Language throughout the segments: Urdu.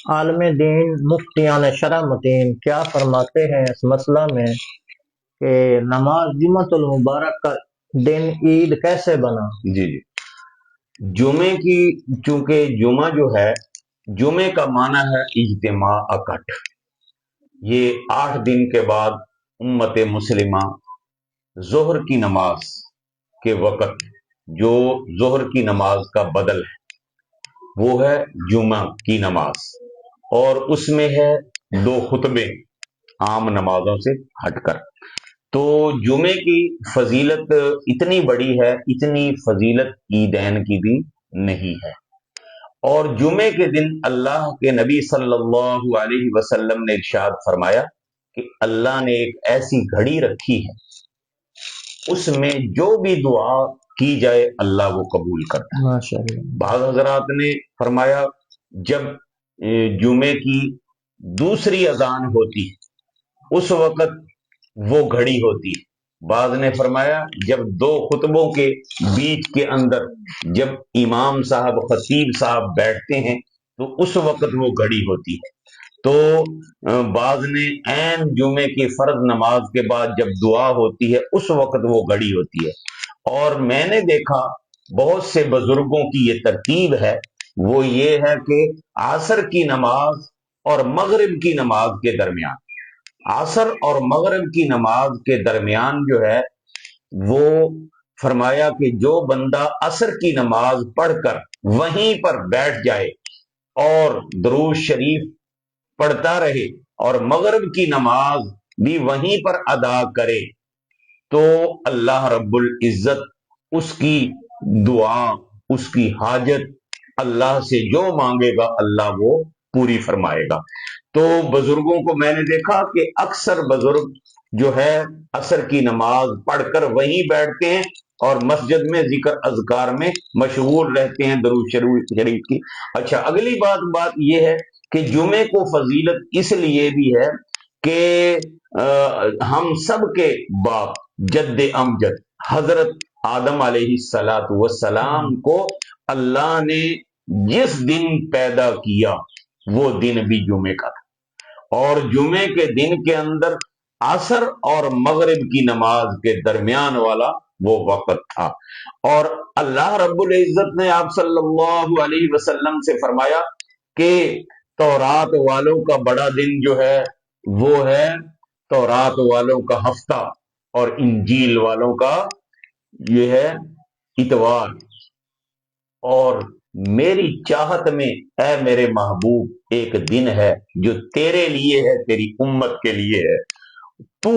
عالم دین مفتیان شرع متین کیا فرماتے ہیں اس مسئلہ میں کہ نماز جمعۃ المبارک کا دن عید کیسے بنا؟ جی جی جمعے کی، چونکہ جمعہ جو ہے، جمعے کا معنی ہے اجتماع، اکٹھ۔ یہ 8 دن کے بعد امت مسلمہ ظہر کی نماز کے وقت جو ظہر کی نماز کا بدل ہے وہ ہے جمعہ کی نماز، اور اس میں ہے 2 خطبے عام نمازوں سے ہٹ کر۔ تو جمعے کی فضیلت اتنی بڑی ہے، اتنی فضیلت عیدین کی بھی نہیں ہے۔ اور جمعے کے دن اللہ کے نبی صلی اللہ علیہ وسلم نے ارشاد فرمایا کہ اللہ نے ایک ایسی گھڑی رکھی ہے، اس میں جو بھی دعا کی جائے اللہ وہ قبول کرتا ہے۔ ماشاءاللہ۔ بعض حضرات نے فرمایا جب جمعے کی دوسری اذان ہوتی اس وقت وہ گھڑی ہوتی ہے۔ بعض نے فرمایا جب 2 خطبوں کے بیچ کے اندر جب امام صاحب، خطیب صاحب بیٹھتے ہیں تو اس وقت وہ گھڑی ہوتی ہے۔ تو بعض نے عین جمعے کی فرض نماز کے بعد جب دعا ہوتی ہے اس وقت وہ گھڑی ہوتی ہے۔ اور میں نے دیکھا بہت سے بزرگوں کی یہ ترتیب ہے، وہ یہ ہے کہ عصر کی نماز اور مغرب کی نماز کے درمیان، عصر اور مغرب کی نماز کے درمیان جو ہے وہ فرمایا کہ جو بندہ عصر کی نماز پڑھ کر وہیں پر بیٹھ جائے اور درود شریف پڑھتا رہے اور مغرب کی نماز بھی وہیں پر ادا کرے تو اللہ رب العزت اس کی دعا، اس کی حاجت اللہ سے جو مانگے گا اللہ وہ پوری فرمائے گا۔ تو بزرگوں کو میں نے دیکھا کہ اکثر بزرگ جو ہے عصر کی نماز پڑھ کر وہیں بیٹھتے ہیں اور مسجد میں ذکر اذکار میں مشغول رہتے ہیں، درود شریف کی۔ اچھا، اگلی بات یہ ہے کہ جمعے کو فضیلت اس لیے بھی ہے کہ ہم سب کے باپ جد امجد حضرت آدم علیہ السلام کو اللہ نے جس دن پیدا کیا وہ دن بھی جمعے کا تھا، اور جمعے کے دن کے اندر عصر اور مغرب کی نماز کے درمیان والا وہ وقت تھا۔ اور اللہ رب العزت نے آپ صلی اللہ علیہ وسلم سے فرمایا کہ تورات والوں کا بڑا دن جو ہے وہ ہے تورات والوں کا ہفتہ، اور انجیل والوں کا یہ ہے اتوار۔ اور میری چاہت میں اے میرے محبوب ایک دن ہے جو تیرے لیے ہے، تیری امت کے لیے ہے، تو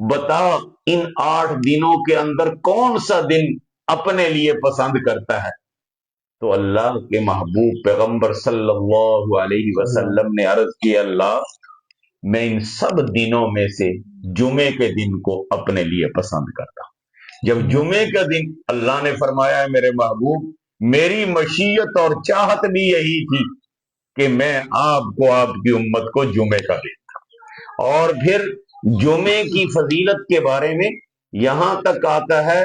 بتا ان 8 دنوں کے اندر کون سا دن اپنے لیے پسند کرتا ہے؟ تو اللہ کے محبوب پیغمبر صلی اللہ علیہ وسلم نے عرض کی اللہ میں ان سب دنوں میں سے جمعے کے دن کو اپنے لیے پسند کرتا ہوں۔ جب جمعے کا دن، اللہ نے فرمایا ہے میرے محبوب میری مشیت اور چاہت بھی یہی تھی کہ میں آپ کو، آپ کی امت کو جمعے کا دن تھا۔ اور پھر جمعے کی فضیلت کے بارے میں یہاں تک آتا ہے،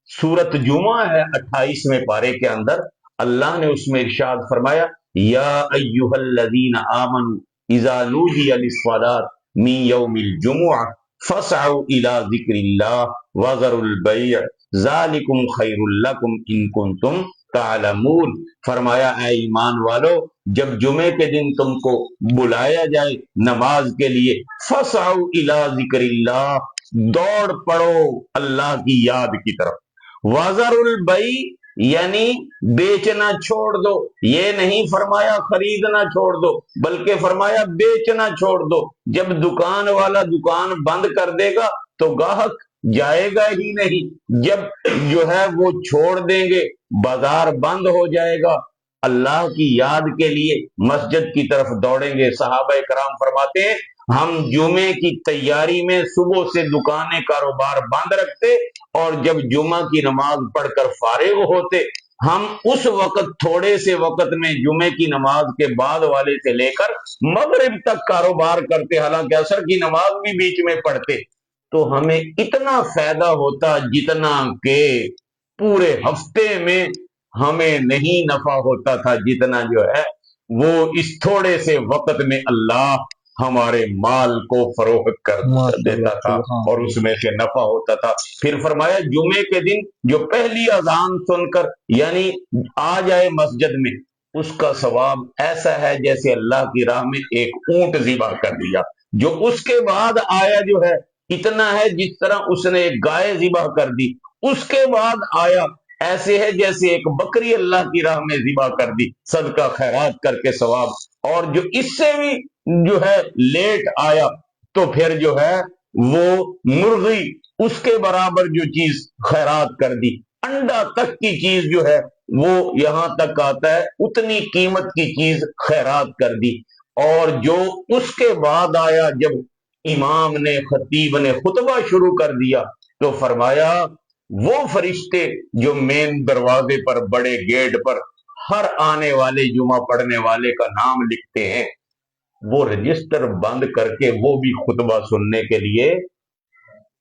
سورت جمعہ ہے 28ویں پارے کے اندر، اللہ نے اس میں ارشاد فرمایا یا ایھا الذین آمنوا اذا نودی للصلاۃ من یوم الجمعہ فاسعوا الی ذکر اللہ وذروا البیع ذالکم خیر لکم ان کنتم تعلمون۔ فرمایا اے ایمان والو جب جمعے کے دن تم کو بلایا جائے نماز کے لیے، فاسعوا الی ذکر اللہ، دوڑ پڑو اللہ کی یاد کی طرف، وذروا البیع یعنی بیچنا چھوڑ دو، یہ نہیں فرمایا خریدنا چھوڑ دو بلکہ فرمایا بیچنا چھوڑ دو۔ جب دکان والا دکان بند کر دے گا تو گاہک جائے گا ہی نہیں، جب جو ہے وہ چھوڑ دیں گے بازار بند ہو جائے گا، اللہ کی یاد کے لیے مسجد کی طرف دوڑیں گے۔ صحابہ کرام فرماتے ہیں ہم جمعے کی تیاری میں صبح سے دکانیں کاروبار بند رکھتے، اور جب جمعہ کی نماز پڑھ کر فارغ ہوتے ہم اس وقت تھوڑے سے وقت میں جمعے کی نماز کے بعد والے سے لے کر مغرب تک کاروبار کرتے، حالانکہ عصر کی نماز بھی بیچ میں پڑھتے، تو ہمیں اتنا فائدہ ہوتا جتنا کہ پورے ہفتے میں ہمیں نہیں نفع ہوتا تھا، جتنا جو ہے وہ اس تھوڑے سے وقت میں اللہ ہمارے مال کو فروخت کر دیتا تھا اور اس میں سے نفع ہوتا تھا۔ پھر فرمایا جمعے کے دن جو پہلی اذان سن کر یعنی آ جائے مسجد میں، اس کا ثواب ایسا ہے جیسے اللہ کی راہ میں ایک اونٹ ذبح کر دیا۔ جو اس کے بعد آیا جو ہے اتنا ہے جس طرح اس نے ایک گائے ذبح کر دی۔ اس کے بعد آیا ایسے ہے جیسے ایک بکری اللہ کی راہ میں ذبح کر دی، صدقہ خیرات کر کے ثواب۔ اور جو اس سے بھی جو ہے لیٹ آیا تو پھر جو ہے وہ مرغی اس کے برابر جو چیز خیرات کر دی، انڈا تک کی چیز جو ہے وہ یہاں تک آتا ہے اتنی قیمت کی چیز خیرات کر دی۔ اور جو اس کے بعد آیا جب امام نے خطیب نے خطبہ شروع کر دیا تو فرمایا وہ فرشتے جو مین دروازے پر بڑے گیٹ پر ہر آنے والے جمعہ پڑھنے والے کا نام لکھتے ہیں، وہ رجسٹر بند کر کے وہ بھی خطبہ سننے کے لیے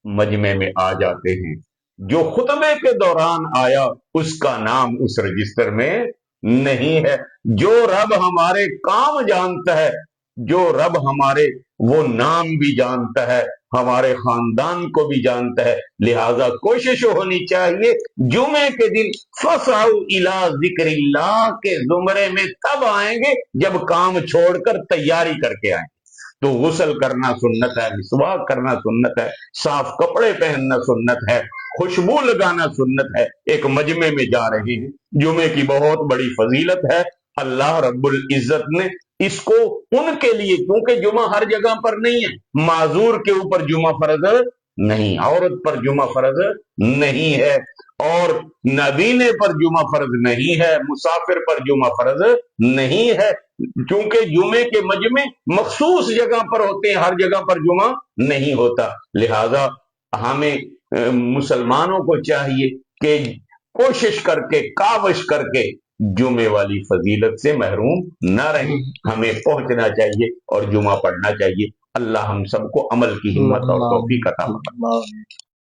مجمع میں آ جاتے ہیں۔ جو خطبے کے دوران آیا اس کا نام اس رجسٹر میں نہیں ہے۔ جو رب ہمارے کام جانتا ہے، جو رب ہمارے وہ نام بھی جانتا ہے، ہمارے خاندان کو بھی جانتا ہے، لہذا کوشش ہونی چاہیے جمعے کے دن فَسَعُوا إِلَىٰ ذِكْرِ اللَّهِ کے زمرے میں تب آئیں گے جب کام چھوڑ کر تیاری کر کے آئیں۔ تو غسل کرنا سنت ہے، مسواک کرنا سنت ہے، صاف کپڑے پہننا سنت ہے، خوشبو لگانا سنت ہے۔ ایک مجمع میں جا رہے ہیں، جمعے کی بہت بڑی فضیلت ہے۔ اللہ رب العزت نے اس کو ان کے لیے، کیونکہ جمعہ ہر جگہ پر نہیں ہے، معذور کے اوپر جمعہ فرض نہیں، عورت پر جمعہ فرض نہیں ہے، اور نابینے پر جمعہ فرض نہیں ہے، مسافر پر جمعہ فرض نہیں ہے، کیونکہ جمعے کے مجمع مخصوص جگہ پر ہوتے ہیں، ہر جگہ پر جمعہ نہیں ہوتا۔ لہذا ہمیں مسلمانوں کو چاہیے کہ کوشش کر کے کاوش کر کے جمعے والی فضیلت سے محروم نہ رہیں، ہمیں پہنچنا چاہیے اور جمعہ پڑھنا چاہیے۔ اللہ ہم سب کو عمل کی ہمت اور توفیق عطا فرمائے۔